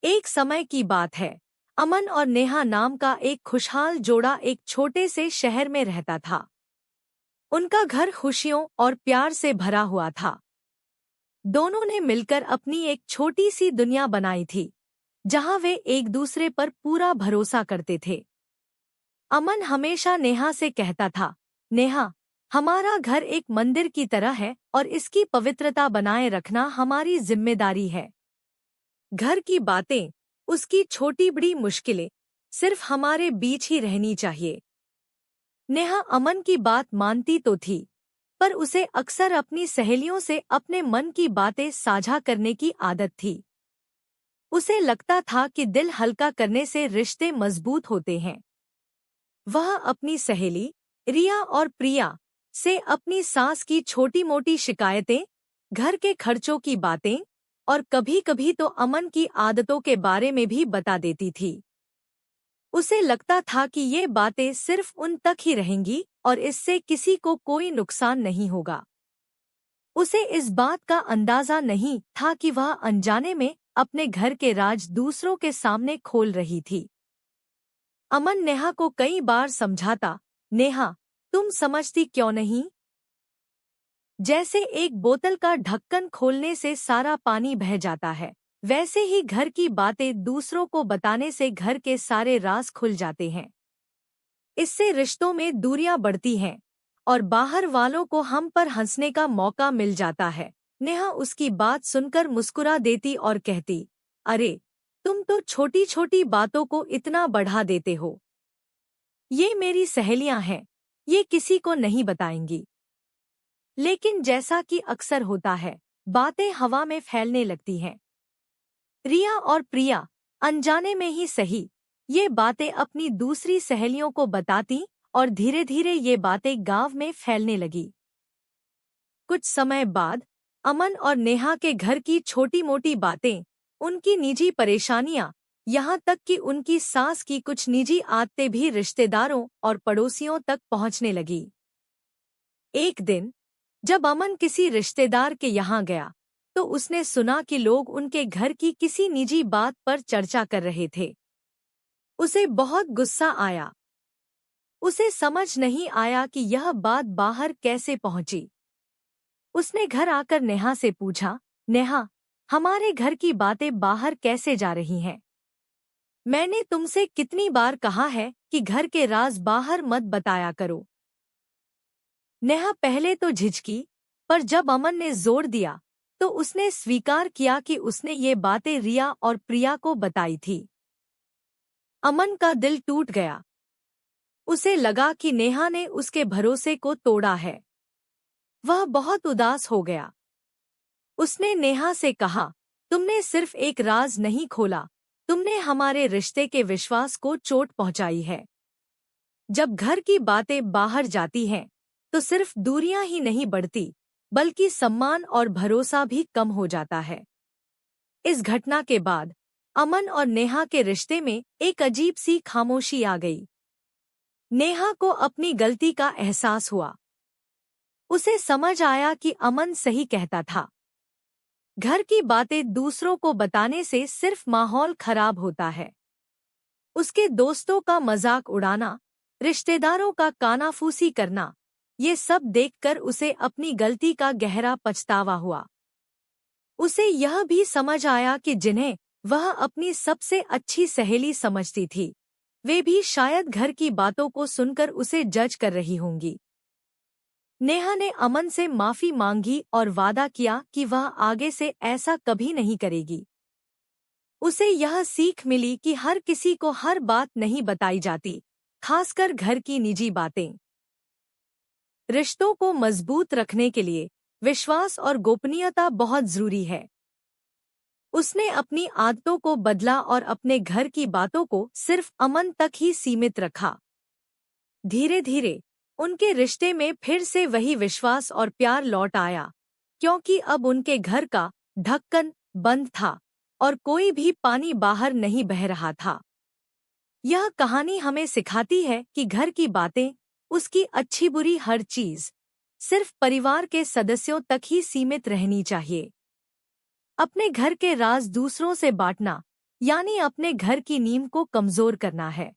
एक समय की बात है। अमन और नेहा नाम का एक खुशहाल जोड़ा एक छोटे से शहर में रहता था। उनका घर खुशियों और प्यार से भरा हुआ था। दोनों ने मिलकर अपनी एक छोटी सी दुनिया बनाई थी, जहां वे एक दूसरे पर पूरा भरोसा करते थे। अमन हमेशा नेहा से कहता था, नेहा, हमारा घर एक मंदिर की तरह है और इसकी पवित्रता बनाए रखना हमारी जिम्मेदारी है। घर की बातें, उसकी छोटी बड़ी मुश्किलें, सिर्फ हमारे बीच ही रहनी चाहिए। नेहा अमन की बात मानती तो थी, पर उसे अक्सर अपनी सहेलियों से अपने मन की बातें साझा करने की आदत थी। उसे लगता था कि दिल हल्का करने से रिश्ते मजबूत होते हैं। वह अपनी सहेली रिया और प्रिया से अपनी सास की छोटी-मोटी शिकायतें, घर के खर्चों की बातें और कभी-कभी तो अमन की आदतों के बारे में भी बता देती थी। उसे लगता था कि ये बातें सिर्फ उन तक ही रहेंगी और इससे किसी को कोई नुकसान नहीं होगा। उसे इस बात का अंदाजा नहीं था कि वह अनजाने में अपने घर के राज दूसरों के सामने खोल रही थी। अमन नेहा को कई बार समझाता, नेहा, तुम समझती क्यों नहीं? जैसे एक बोतल का ढक्कन खोलने से सारा पानी बह जाता है, वैसे ही घर की बातें दूसरों को बताने से घर के सारे राज खुल जाते हैं। इससे रिश्तों में दूरियां बढ़ती हैं और बाहर वालों को हम पर हंसने का मौका मिल जाता है। नेहा उसकी बात सुनकर मुस्कुरा देती और कहती, अरे, तुम तो छोटी छोटी बातों को इतना बढ़ा देते हो। ये मेरी सहेलियां हैं, ये किसी को नहीं बताएंगी। लेकिन जैसा कि अक्सर होता है, बातें हवा में फैलने लगती हैं। रिया और प्रिया अनजाने में ही सही, ये बातें अपनी दूसरी सहेलियों को बताती और धीरे धीरे ये बातें गांव में फैलने लगी। कुछ समय बाद अमन और नेहा के घर की छोटी-मोटी बातें, उनकी निजी परेशानियां, यहाँ तक कि उनकी सास की कुछ निजी आदतें भी रिश्तेदारों और पड़ोसियों तक पहुंचने लगी। एक दिन जब अमन किसी रिश्तेदार के यहाँ गया, तो उसने सुना कि लोग उनके घर की किसी निजी बात पर चर्चा कर रहे थे। उसे बहुत गुस्सा आया। उसे समझ नहीं आया कि यह बात बाहर कैसे पहुंची। उसने घर आकर नेहा से पूछा, नेहा, हमारे घर की बातें बाहर कैसे जा रही हैं? मैंने तुमसे कितनी बार कहा है कि घर के राज बाहर मत बताया करो। नेहा पहले तो झिझकी, पर जब अमन ने जोर दिया, तो उसने स्वीकार किया कि उसने ये बातें रिया और प्रिया को बताई थी। अमन का दिल टूट गया। उसे लगा कि नेहा ने उसके भरोसे को तोड़ा है। वह बहुत उदास हो गया। उसने नेहा से कहा, तुमने सिर्फ एक राज नहीं खोला, तुमने हमारे रिश्ते के विश्वास को चोट पहुंचाई है। जब घर की बातें बाहर जाती हैं, तो सिर्फ दूरियां ही नहीं बढ़ती, बल्कि सम्मान और भरोसा भी कम हो जाता है। इस घटना के बाद अमन और नेहा के रिश्ते में एक अजीब सी खामोशी आ गई। नेहा को अपनी गलती का एहसास हुआ। उसे समझ आया कि अमन सही कहता था। घर की बातें दूसरों को बताने से सिर्फ माहौल खराब होता है। उसके दोस्तों का मजाक उड़ाना, रिश्तेदारों का कानाफूसी करना, ये सब देखकर उसे अपनी गलती का गहरा पछतावा हुआ। उसे यह भी समझ आया कि जिन्हें वह अपनी सबसे अच्छी सहेली समझती थी, वे भी शायद घर की बातों को सुनकर उसे जज कर रही होंगी। नेहा ने अमन से माफी मांगी और वादा किया कि वह आगे से ऐसा कभी नहीं करेगी। उसे यह सीख मिली कि हर किसी को हर बात नहीं बताई जाती, खासकर घर की निजी बातें। रिश्तों को मजबूत रखने के लिए विश्वास और गोपनीयता बहुत जरूरी है। उसने अपनी आदतों को बदला और अपने घर की बातों को सिर्फ अमन तक ही सीमित रखा। धीरे धीरे उनके रिश्ते में फिर से वही विश्वास और प्यार लौट आया, क्योंकि अब उनके घर का ढक्कन बंद था और कोई भी पानी बाहर नहीं बह रहा था। यह कहानी हमें सिखाती है कि घर की बातें, उसकी अच्छी बुरी हर चीज, सिर्फ परिवार के सदस्यों तक ही सीमित रहनी चाहिए। अपने घर के राज दूसरों से बांटना, यानी अपने घर की नींव को कमजोर करना है।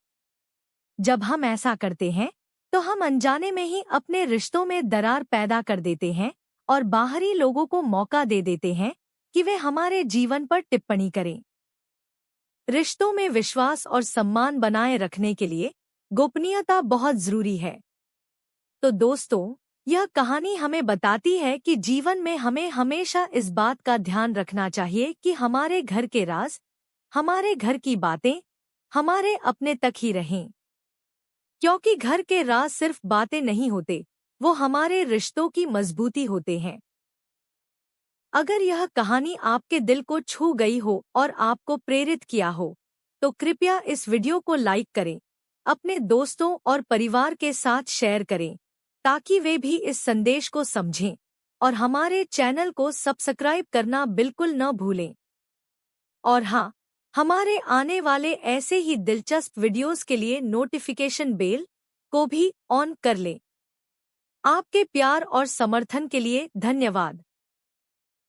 जब हम ऐसा करते हैं तो हम अनजाने में ही अपने रिश्तों में दरार पैदा कर देते हैं और बाहरी लोगों को मौका दे देते हैं कि वे हमारे जीवन पर टिप्पणी करें। रिश्तों में विश्वास और सम्मान बनाए रखने के लिए गोपनीयता बहुत जरूरी है। तो दोस्तों, यह कहानी हमें बताती है कि जीवन में हमें हमेशा इस बात का ध्यान रखना चाहिए कि हमारे घर के राज, हमारे घर की बातें हमारे अपने तक ही रहें। क्योंकि घर के राज सिर्फ बातें नहीं होते, वो हमारे रिश्तों की मजबूती होते हैं। अगर यह कहानी आपके दिल को छू गई हो और आपको प्रेरित किया हो, तो कृपया इस वीडियो को लाइक करें, अपने दोस्तों और परिवार के साथ शेयर करें, ताकि वे भी इस संदेश को समझें और हमारे चैनल को सब्सक्राइब करना बिल्कुल न भूलें। और हाँ, हमारे आने वाले ऐसे ही दिलचस्प वीडियोस के लिए नोटिफिकेशन बेल को भी ऑन कर लें। आपके प्यार और समर्थन के लिए धन्यवाद।